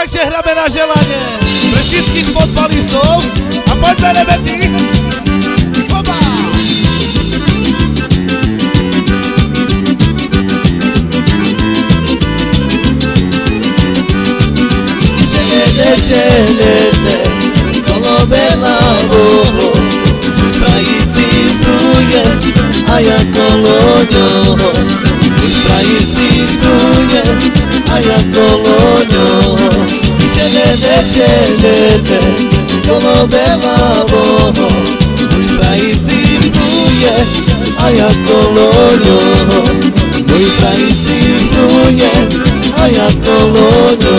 takže hráme na želanie pre všetkých fotbalistov a poďme rebety. Oba! Želene, kolobe na voho, prající pruje, a ja koloňo. Prající pruje, a ja koloňo. Želene, kolobe na voho, prající pruje, a ja koloňo. Prající pruje, a ja koloňo.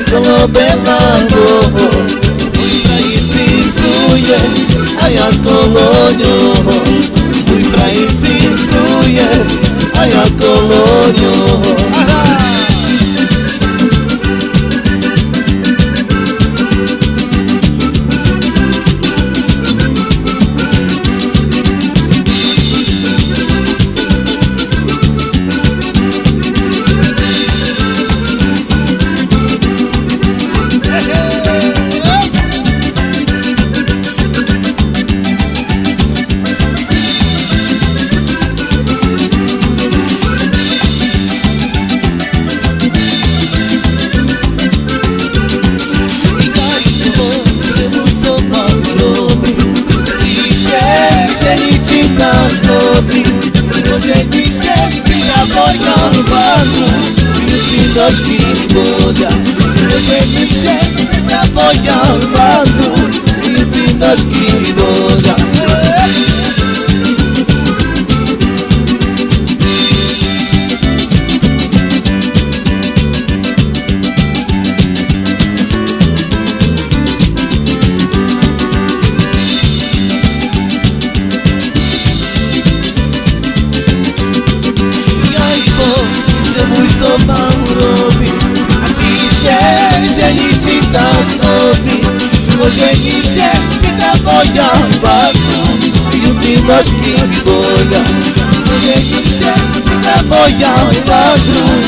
Kolobe na voho, prající pruje, a ja koloňo. Prající pruje, a ja koloňo. Nożki woda, rozejmij się na pojawadu, i nożki woda. Mój co mam robić, a dzisiaj żenić tak nocy. Ożeni się na moja baku, jutri nożki woda. Ożeni się na moja baku.